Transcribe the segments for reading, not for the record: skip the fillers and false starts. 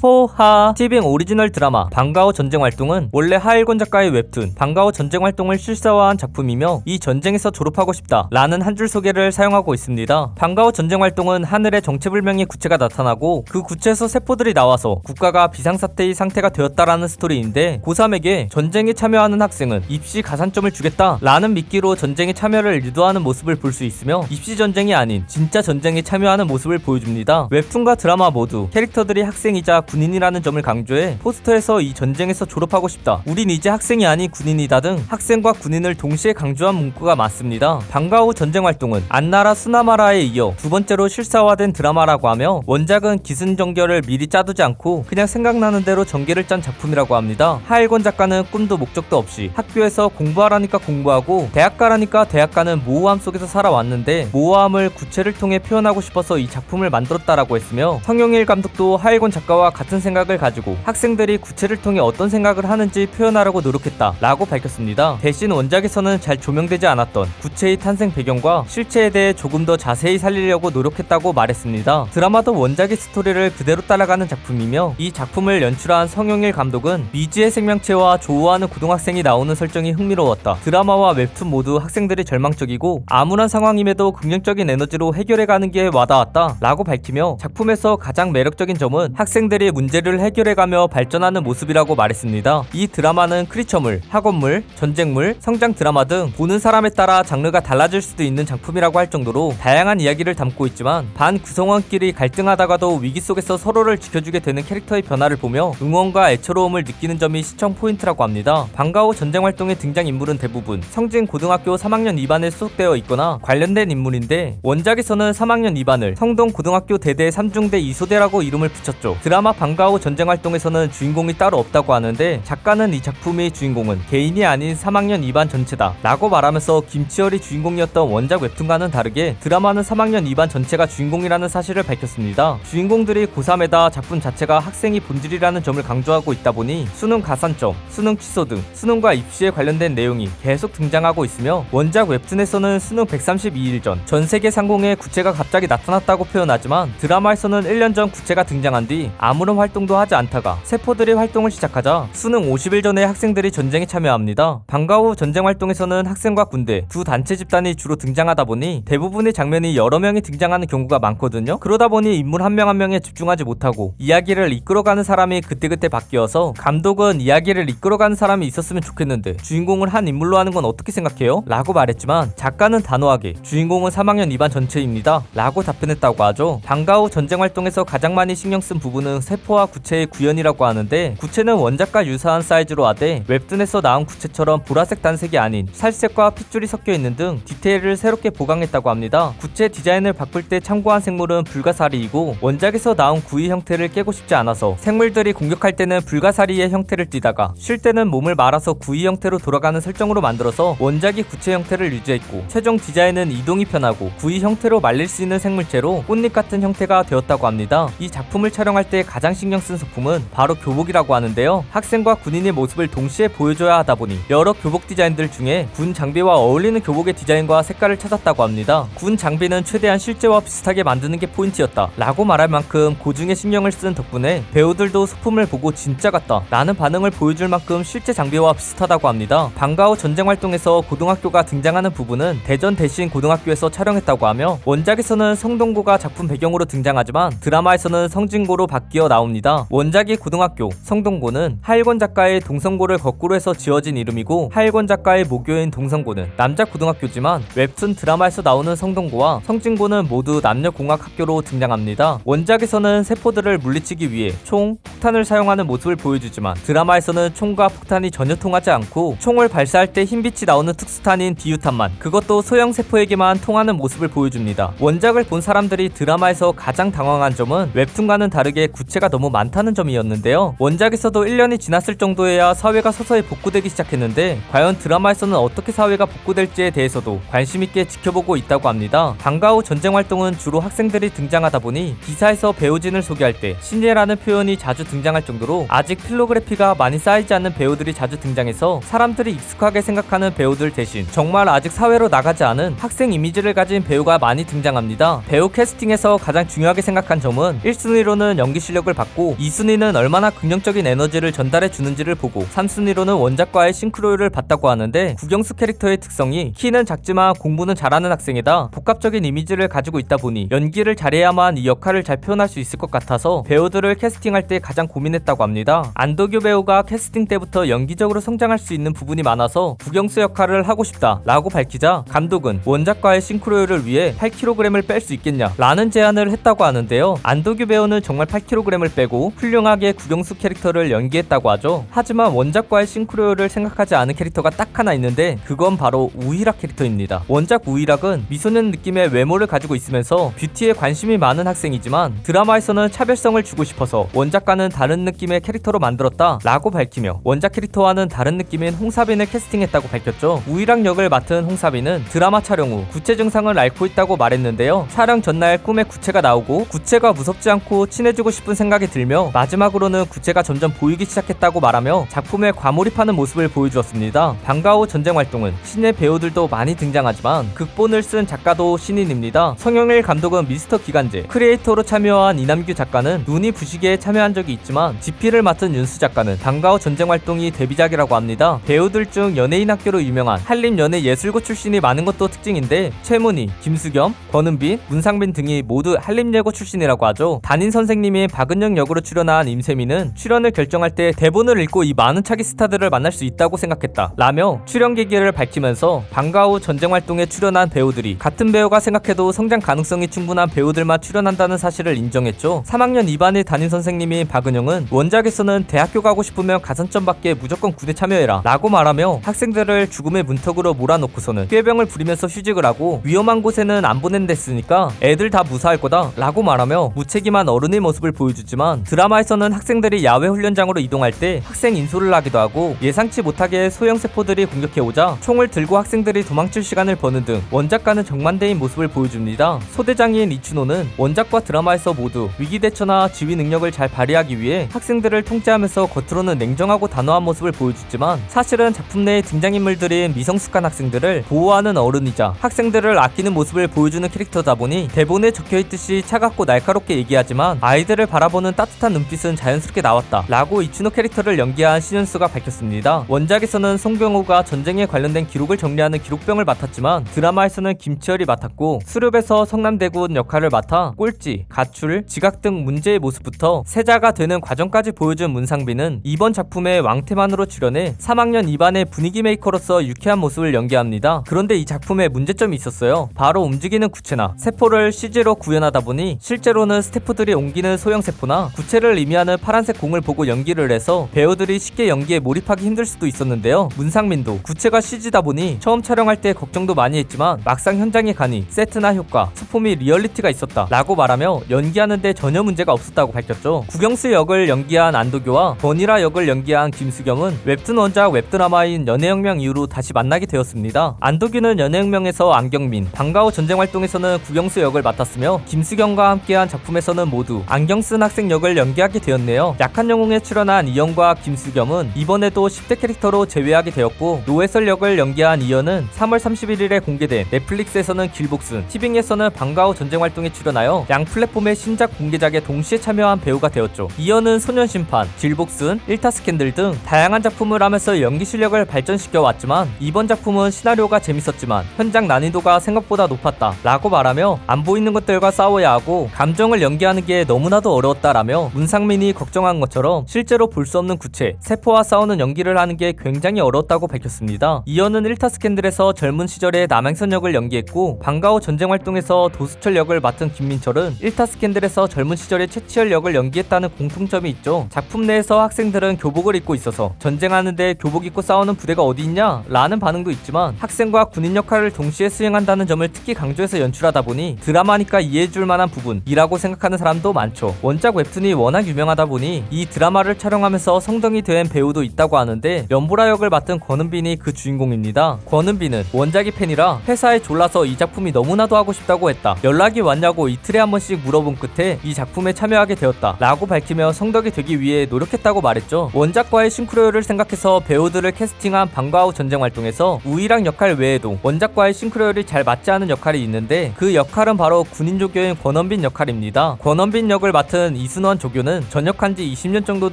포하 티빙 오리지널 드라마 방과후 전쟁활동은 원래 하일권 작가의 웹툰 방과후 전쟁활동을 실사화한 작품이며 이 전쟁에서 졸업하고 싶다 라는 한 줄 소개를 사용하고 있습니다. 방과후 전쟁활동은 하늘에 정체불명의 구체가 나타나고 그 구체에서 세포들이 나와서 국가가 비상사태의 상태가 되었다라는 스토리인데 고3에게 전쟁에 참여하는 학생은 입시 가산점을 주겠다 라는 미끼로 전쟁에 참여를 유도하는 모습을 볼 수 있으며 입시 전쟁이 아닌 진짜 전쟁에 참여하는 모습을 보여줍니다. 웹툰과 드라마 모두 캐릭터들이 학생이자 군인이라는 점을 강조해 포스터에서 이 전쟁에서 졸업하고 싶다, 우린 이제 학생이 아닌 군인이다 등 학생과 군인을 동시에 강조한 문구가 많습니다. 방과후 전쟁활동은 안나라 수나마라에 이어 두 번째로 실사화된 드라마라고 하며 원작은 기승전결을 미리 짜두지 않고 그냥 생각나는 대로 전개를 짠 작품이라고 합니다. 하일권 작가는 꿈도 목적도 없이 학교에서 공부하라니까 공부하고 대학 가라니까 대학 가는 모호함 속에서 살아왔는데 모호함을 구체를 통해 표현하고 싶어서 이 작품을 만들었다라고 했으며 성용일 감독도 하일권 작가와 같은 생각을 가지고 학생들이 구체를 통해 어떤 생각을 하는지 표현하려고 노력했다 라고 밝혔습니다. 대신 원작에서는 잘 조명되지 않았던 구체의 탄생 배경과 실체에 대해 조금 더 자세히 살리려고 노력했다고 말했습니다. 드라마도 원작의 스토리를 그대로 따라가는 작품이며 이 작품을 연출한 성용일 감독은 미지의 생명체와 조우하는 고등학생이 나오는 설정이 흥미로웠다, 드라마와 웹툰 모두 학생들이 절망적이고 암울한 상황임에도 긍정적인 에너지로 해결해가는 게 와닿았다 라고 밝히며 작품에서 가장 매력적인 점은 학생들이 문제를 해결해가며 발전하는 모습이라고 말했습니다. 이 드라마는 크리처물, 학원물, 전쟁물, 성장 드라마 등 보는 사람에 따라 장르가 달라질 수도 있는 작품이라고 할 정도로 다양한 이야기를 담고 있지만 반 구성원끼리 갈등하다가도 위기 속에서 서로를 지켜주게 되는 캐릭터의 변화를 보며 응원과 애처로움을 느끼는 점이 시청 포인트라고 합니다. 방과후 전쟁활동의 등장인물은 대부분 성진 고등학교 3학년 2반에 소속되어 있거나 관련된 인물인데 원작에서는 3학년 2반을 성동 고등학교 대대 3중대 2소대라고 이름을 붙였죠. 드라마 방과후 전쟁활동에서는 주인공이 따로 없다고 하는데 작가는 이 작품의 주인공은 개인이 아닌 3학년 2반 전체다 라고 말하면서 김치열이 주인공이었던 원작 웹툰과는 다르게 드라마는 3학년 2반 전체가 주인공이라는 사실을 밝혔습니다. 주인공들이 고3에다 작품 자체가 학생이 본질이라는 점을 강조하고 있다 보니 수능 가산점, 수능 취소 등 수능과 입시에 관련된 내용이 계속 등장하고 있으며 원작 웹툰에서는 수능 132일 전 전세계 상공에 구체가 갑자기 나타났다고 표현하지만 드라마에서는 1년 전 구체가 등장한 뒤 아무런 활동도 하지 않다가 세포들이 활동을 시작하자 수능 50일 전에 학생들이 전쟁에 참여합니다. 방과후 전쟁 활동에서는 학생과 군대 두 단체 집단이 주로 등장하다 보니 대부분의 장면이 여러 명이 등장하는 경우가 많거든요. 그러다 보니 인물 한 명 한 명에 집중하지 못하고 이야기를 이끌어가는 사람이 그때그때 바뀌어서 감독은 이야기를 이끌어가는 사람이 있었으면 좋겠는데 주인공을 한 인물로 하는 건 어떻게 생각해요? 라고 말했지만 작가는 단호하게 주인공은 3학년 2반 전체입니다 라고 답변했다고 하죠. 방과후 전쟁 활동에서 가장 많이 신경 쓴 부분은 세포와 구체의 구현이라고 하는데 구체는 원작과 유사한 사이즈로 하되 웹툰에서 나온 구체처럼 보라색 단색이 아닌 살색과 핏줄이 섞여 있는 등 디테일을 새롭게 보강했다고 합니다. 구체 디자인을 바꿀 때 참고한 생물은 불가사리이고 원작에서 나온 구이 형태를 깨고 싶지 않아서 생물들이 공격할 때는 불가사리의 형태를 띠다가 쉴 때는 몸을 말아서 구이 형태로 돌아가는 설정으로 만들어서 원작이 구체 형태를 유지했고 최종 디자인은 이동이 편하고 구이 형태로 말릴 수 있는 생물체로 꽃잎 같은 형태가 되었다고 합니다. 이 작품을 촬영할 때 가장 신경 쓴 소품은 바로 교복이라고 하는데요. 학생과 군인의 모습을 동시에 보여줘야 하다 보니 여러 교복 디자인들 중에 군 장비와 어울리는 교복의 디자인과 색깔을 찾았다고 합니다. 군 장비는 최대한 실제와 비슷하게 만드는 게 포인트였다 라고 말할 만큼 고증에 신경을 쓴 덕분에 배우들도 소품을 보고 진짜 같다 라는 반응을 보여줄 만큼 실제 장비와 비슷하다고 합니다. 방과후 전쟁 활동에서 고등학교가 등장하는 부분은 대전 대신 고등학교에서 촬영했다고 하며 원작에서는 성동고가 작품 배경으로 등장하지만 드라마에서는 성진고로 바뀌어 나옵니다. 원작이 고등학교, 성동고는 하일권 작가의 동성고를 거꾸로 해서 지어진 이름이고 하일권 작가의 모교인 동성고는 남자 고등학교지만 웹툰 드라마에서 나오는 성동고와 성진고는 모두 남녀공학 학교로 등장합니다. 원작에서는 세포들을 물리치기 위해 총, 폭탄을 사용하는 모습을 보여주지만 드라마에서는 총과 폭탄이 전혀 통하지 않고 총을 발사할 때 흰빛이 나오는 특수탄인 디유탄만 그것도 소형 세포에게만 통하는 모습을 보여줍니다. 원작을 본 사람들이 드라마에서 가장 당황한 점은 웹툰과는 다르게 구체가 너무 많다는 점이었는데요. 원작에서도 1년이 지났을 정도에야 사회가 서서히 복구되기 시작했는데 과연 드라마에서는 어떻게 사회가 복구될지에 대해서도 관심있게 지켜보고 있다고 합니다. 방과후 전쟁 활동은 주로 학생들이 등장하다 보니 기사에서 배우진을 소개할 때 신예라는 표현이 자주 등장할 정도로 아직 필로그래피가 많이 쌓이지 않는 배우들이 자주 등장해서 사람들이 익숙하게 생각하는 배우들 대신 정말 아직 사회로 나가지 않은 학생 이미지를 가진 배우가 많이 등장합니다. 배우 캐스팅에서 가장 중요하게 생각한 점은 1순위로는 연기 실력을 능력을 받고 2순위는 얼마나 긍정적인 에너지를 전달해 주는지를 보고 3순위로는 원작과의 싱크로율을 봤다고 하는데 국영수 캐릭터의 특성이 키는 작지만 공부는 잘하는 학생이다 복합적인 이미지를 가지고 있다 보니 연기를 잘해야만 이 역할을 잘 표현할 수 있을 것 같아서 배우들을 캐스팅할 때 가장 고민했다고 합니다. 안도규 배우가 캐스팅 때부터 연기적으로 성장할 수 있는 부분이 많아서 국영수 역할을 하고 싶다 라고 밝히자 감독은 원작과의 싱크로율을 위해 8kg을 뺄 수 있겠냐 라는 제안을 했다고 하는데요. 안도규 배우는 정말 8kg을 빼고 훌륭하게 국영수 캐릭터를 연기했다고 하죠. 하지만 원작과의 싱크로율을 생각하지 않은 캐릭터가 딱 하나 있는데 그건 바로 우이락 캐릭터입니다. 원작 우이락은 미소년 느낌의 외모를 가지고 있으면서 뷰티에 관심이 많은 학생이지만 드라마에서는 차별성을 주고 싶어서 원작과는 다른 느낌의 캐릭터로 만들었다 라고 밝히며 원작 캐릭터와는 다른 느낌인 홍사빈을 캐스팅했다고 밝혔죠. 우이락 역을 맡은 홍사빈은 드라마 촬영 후 구체 증상을 앓고 있다고 말했는데요. 촬영 전날 꿈에 구체가 나오고 구체가 무섭지 않고 친해지고 싶은 생각이 들며 마지막으로는 구체가 점점 보이기 시작했다고 말하며 작품에 과몰입하는 모습을 보여주었습니다. 방과 후 전쟁 활동은 신의 배우들도 많이 등장하지만 극본을 쓴 작가도 신인입니다. 성영일 감독은 미스터 기간제, 크리에이터로 참여한 이남규 작가는 눈이 부시게에 참여한 적이 있지만 지피를 맡은 윤수 작가는 방과 후 전쟁 활동이 데뷔작이라고 합니다. 배우들 중 연예인 학교로 유명한 한림연예예술고 출신이 많은 것도 특징인데 최문희, 김수겸, 권은빈, 문상빈 등이 모두 한림예고 출신이라고 하죠. 담임 선생님이 박은영 역으로 출연한 임세미는 출연을 결정할 때 대본을 읽고 이 많은 차기 스타들을 만날 수 있다고 생각했다 라며 출연 계기를 밝히면서 방과 후 전쟁 활동에 출연한 배우들이 같은 배우가 생각해도 성장 가능성이 충분한 배우들만 출연한다는 사실을 인정했죠. 3학년 2반의 담임 선생님인 박은영은 원작에서는 대학교 가고 싶으면 가산점 받게 무조건 군에 참여해라 라고 말하며 학생들을 죽음의 문턱으로 몰아놓고서는 꾀병을 부리면서 휴직을 하고 위험한 곳에는 안 보낸댔으니까 애들 다 무사할 거다 라고 말하며 무책임한 어른의 모습을 보여주지만 드라마에서는 학생들이 야외 훈련장으로 이동할 때 학생 인솔을 하기도 하고 예상치 못하게 소형세포들이 공격해오자 총을 들고 학생들이 도망칠 시간을 버는 등 원작과는 정반대인 모습을 보여줍니다. 소대장인 이춘호는 원작과 드라마에서 모두 위기대처나 지휘 능력을 잘 발휘하기 위해 학생들을 통제하면서 겉으로는 냉정하고 단호한 모습을 보여주지만 사실은 작품 내의 등장인물들인 미성숙한 학생들을 보호하는 어른이자 학생들을 아끼는 모습을 보여주는 캐릭터다 보니 대본에 적혀있듯이 차갑고 날카롭게 얘기하지만 아이들을 바라보는 따뜻한 눈빛은 자연스럽게 나왔다 라고 이춘호 캐릭터를 연기한 신현수가 밝혔습니다. 원작에서는 송병호가 전쟁에 관련된 기록을 정리하는 기록병을 맡았지만 드라마에서는 김치열이 맡았고 수렵에서 성남대군 역할을 맡아 꼴찌, 가출, 지각 등 문제의 모습부터 세자가 되는 과정까지 보여준 문상빈은 이번 작품에 왕태만으로 출연해 3학년 2반의 분위기 메이커로서 유쾌한 모습을 연기합니다. 그런데 이 작품에 문제점이 있었어요. 바로 움직이는 구체나 세포를 CG로 구현하다 보니 실제로는 스태프들이 옮기는 소형세포나 구체를 의미하는 파란색 공을 보고 연기를 해서 배우들이 쉽게 연기에 몰입하기 힘들 수도 있었는데요. 문상민도 구체가 CG다 보니 처음 촬영할 때 걱정도 많이 했지만 막상 현장에 가니 세트나 효과, 소품이 리얼리티가 있었다 라고 말하며 연기하는데 전혀 문제가 없었다고 밝혔죠. 국영수 역을 연기한 안도교와 버니라 역을 연기한 김수겸은 웹툰 원작 웹드라마인 연애혁명 이후로 다시 만나게 되었습니다. 안도규는 연애혁명에서 안경민, 방과 후 전쟁 활동에서는 국영수 역을 맡았으며 김수겸과 함께한 작품에서는 모두 안경 쓴 학생 역을 연기하게 되었네요. 약한 영웅에 출연한 이연과 김수겸은 이번에도 10대 캐릭터로 재회하게 되었고 노회설 역을 연기한 이연은 3월 31일에 공개된 넷플릭스에서는 길복순, 티빙에서는 방과 후 전쟁 활동에 출연하여 양 플랫폼의 신작 공개작에 동시에 참여한 배우가 되었죠. 이연은 소년심판, 길복순, 1타 스캔들 등 다양한 작품을 하면서 연기 실력을 발전시켜 왔지만 이번 작품은 시나리오가 재밌었지만 현장 난이도가 생각보다 높았다 라고 말하며 안 보이는 것들과 싸워야 하고 감정을 연기하는 게 너무나도 어려웠다라며 문상민이 걱정한 것처럼 실제로 볼 수 없는 구체, 세포와 싸우는 연기를 하는 게 굉장히 어려웠다고 밝혔습니다. 이연은 1타 스캔들에서 젊은 시절에 남행선 역을 연기했고 방과 후 전쟁 활동에서 도수철 역을 맡은 김민철은 1타 스캔들에서 젊은 시절에 최치열 역을 연기했다는 공통점이 있죠. 작품 내에서 학생들은 교복을 입고 있어서 전쟁하는데 교복 입고 싸우는 부대가 어디 있냐? 라는 반응도 있지만 학생과 군인 역할을 동시에 수행한다는 점을 특히 강조해서 연출하다 보니 드라마니까 이해해줄 만한 부분이라고 생각하는 사람도 많죠. 원작 웹툰이 워낙 유명하다 보니 이 드라마를 촬영하면서 성동이 된 배우도 있다고 하는데 연보라 역을 맡은 권은빈이 그 주인공입니다. 권은빈은 원작이 팬이라 회사에 졸라서 이 작품이 너무나도 하고 싶다고 했다. 연락이 왔냐고 이틀에 한 번씩 물어본 끝에 이 작품에 참여하게 되었다 라고 밝히며 성덕이 되기 위해 노력했다고 말했죠. 원작과의 싱크로율을 생각해서 배우들을 캐스팅한 방과 후 전쟁 활동에서 우이랑 역할 외에도 원작과의 싱크로율이 잘 맞지 않은 역할이 있는데 그 역할은 바로 군인조교인 권원빈 역할입니다. 권원빈 역을 맡은 이순원 조교는 전역한 지 20년 정도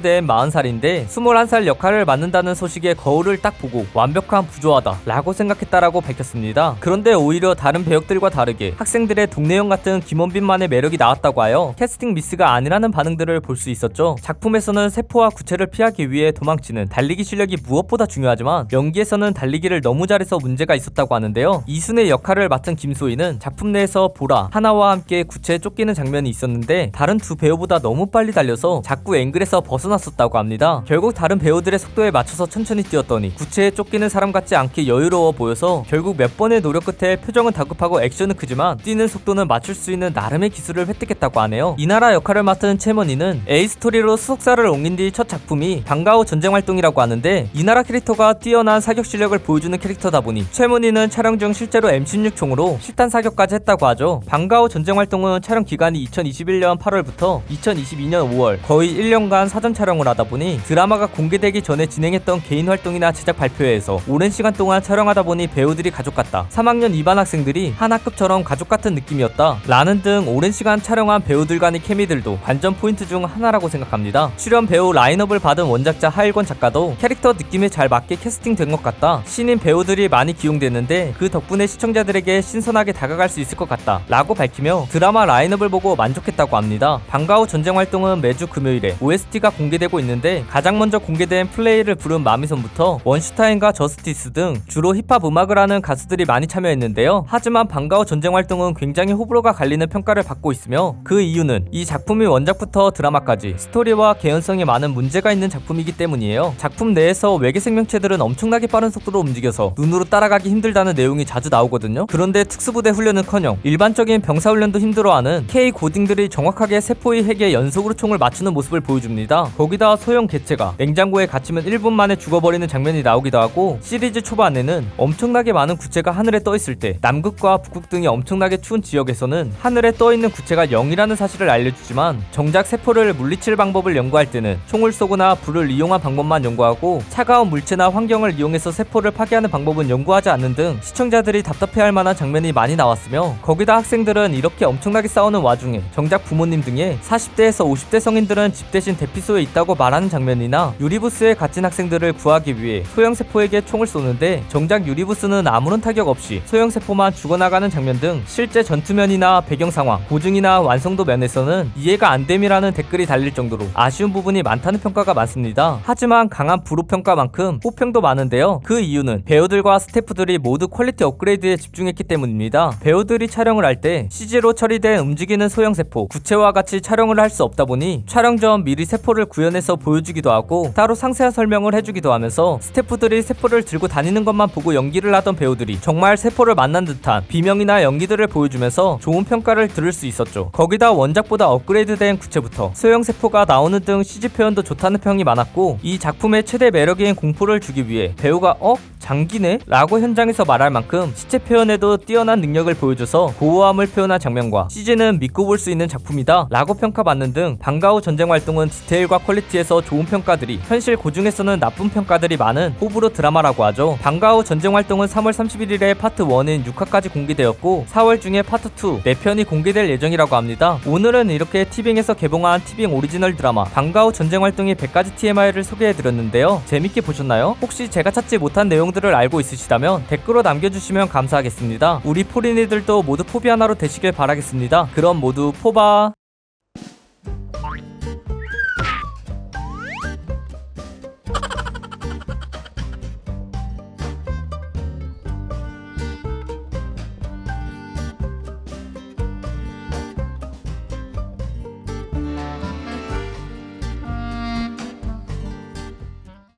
된 40살인데 21살 역할을 맡는다는 소식에 거울을 딱 보고 완벽한 부조하다 라고 생각했다라고 밝혔습니다. 그런데 오히려 다른 배역들과 다르게 학생들의 동네형 같은 김원빈만의 매력이 나왔다고 하여 캐스팅 미스가 아니라는 반응들을 볼 수 있었죠. 작품에서는 세포와 구체를 피하기 위해 도망치는 달리기 실력이 무엇보다 중요하지만 연기에서는 달리기를 너무 잘해서 문제가 있었다고 하는데요. 이순의 역할을 맡은 김소희는 작품 내에서 보라, 하나와 함께 구체에 쫓기는 장면이 있었는데 다른 두 배우보다 너무 빨리 달려서 자꾸 앵글에서 벗어났었다고 합니다. 결국 다른 배우들의 속도에 맞춰서 천천히 뛰었더니 구체에 쫓기는 사람 같지 않게 여유로워 보여서 결국 몇 번의 노력 끝에 표정은 다급하고 액션은 크지만 뛰는 속도는 맞출 수 있는 나름의 기술을 획득했다고 하네요. 이나라 역할을 맡은 채머니는 A스토리로 수속사를 옮긴 뒤 첫 작품이 방과후 전쟁 활동이라고 하는데 이나라 캐릭터가 뛰어난 사격 실력을 보여주는 캐릭터다 보니 채머니는 촬영 중 실제로 M16총으로 실탄 사격까지 했다고 하죠. 방과후 전쟁 활동은 촬영 기간이 2021년 8월부터 2022년 5월 거의 1년간 사전 촬영을 하다 보니 드라마가 공개되기 전에 진행했던 개인 활동이나 제작 발표회에서 오랜 시간 동안 촬영하다 보니 배우들이 가족 같다, 3학년 2반 학생들이 한 학급처럼 가족 같은 느낌이었다 라는 등 오랜 시간 촬영한 배우들 간의 케미들도 관전 포인트 중 하나라고 생각합니다. 출연 배우 라인업을 받은 원작자 하일권 작가도 캐릭터 느낌에 잘 맞게 캐스팅된 것 같다, 신인 배우들이 많이 기용됐는데 그 덕분에 시청자들에게 신선하게 다가갈 수 있을 것 같다 라고 밝히며 드라마 라인업을 보고 만족했다고 합니다. 방과후 전쟁 활동은 매주 금요일에 OST가 공개되고 있는데 가장 먼저 공개된 플레이를 부른 마미손부터 원슈타인과 저스티스 등 주로 힙합 음악을 하는 가수들이 많이 참여했는데요. 하지만 방과후 전쟁 활동은 굉장히 호불호가 갈리는 평가를 받고 있으며 그 이유는 이 작품이 원작부터 드라마까지 스토리와 개연성에 많은 문제가 있는 작품이기 때문이에요. 작품 내에서 외계 생명체들은 엄청나게 빠른 속도로 움직여서 눈으로 따라가기 힘들다는 내용이 자주 나오거든요. 그런데 특수부대 훈련은커녕 일반적인 병사훈련도 힘들어하는 K 고딩들이 정확하게 세포의 핵에 연속으로 총을 맞추는 모습을 보여줍니다. 거기다 소형 개체가 냉장고에 갇히면 1분 만에 죽어버리는 장면이 나오기도 하고, 시리즈 초반에는 엄청나게 많은 구체가 하늘에 떠있을 때 남극과 북극 등이 엄청나게 추운 지역에서는 하늘에 떠있는 구체가 0이라는 사실을 알려주지만 정작 세포를 물리칠 방법을 연구할 때는 총을 쏘거나 불을 이용한 방법만 연구하고 차가운 물체나 환경을 이용해서 세포를 파괴하는 방법은 연구하지 않는 등 시청자들이 답답해할 만한 장면이 많이 나왔으며, 거기다 학생들은 이렇게 엄청나게 싸우는 와중에 정작 부모님 등의 40대에서 50대 성인들은 집 대신 대피소에 있다고 말하는 장면이나 유리부스에 갇힌 학생들을 구하기 위해 소형세포에게 총을 쏘는데 정작 유리부스는 아무런 타격 없이 소형세포만 죽어나가는 장면 등 실제 전투면이나 배경상황, 고증이나 완성도 면에서는 이해가 안됨이라는 댓글이 달릴 정도로 아쉬운 부분이 많다는 평가가 많습니다. 하지만 강한 불호평가만큼 호평도 많은데요. 그 이유는 배우들과 스태프들이 모두 퀄리티 업그레이드에 집중했기 때문입니다. 배우들이 촬영을 할 때 CG로 처리된 움직이는 소형세포, 구체와 같이 촬영을 할 수 없다 보니 촬영 전 미리 세포를 구현해서 보여주기도 하고 따로 상세한 설명을 해주기도 하면서 스태프들이 세포를 들고 다니는 것만 보고 연기를 하던 배우들이 정말 세포를 만난 듯한 비명이나 연기들을 보여주면서 좋은 평가를 들을 수 있었죠. 거기다 원작보다 업그레이드된 구체부터 소형세포가 나오는 등 CG 표현도 좋다는 평이 많았고, 이 작품의 최대 매력인 공포를 주기 위해 배우가 장기네? 라고 현장에서 말할 만큼 시체 표현에도 뛰어난 능력을 보여줘서 고호함을 표현한 장면과 CG는 믿고 볼 수 있는 작품이다 라고 평가받는 등 방과후 전쟁 활동은 디테일과 퀄리티에서 좋은 평가들이, 현실 고중에서는 나쁜 평가들이 많은 호불호 드라마라고 하죠. 방과후 전쟁 활동은 3월 31일에 파트 1인 6화까지 공개되었고 4월 중에 파트 2 4편이 공개될 예정이라고 합니다. 오늘은 이렇게 티빙에서 개봉한 티빙 오리지널 드라마 방과후 전쟁 활동의 100가지 TMI를 소개해드렸는데요. 재밌게 보셨나요? 혹시 제가 찾지 못한 내용들을 알고 있으시다면 댓글로 남겨주시면 감사하겠습니다. 우리 포린이들도 모두 포비 하나로 되시길 바라겠습니다. 그럼 모두 포바.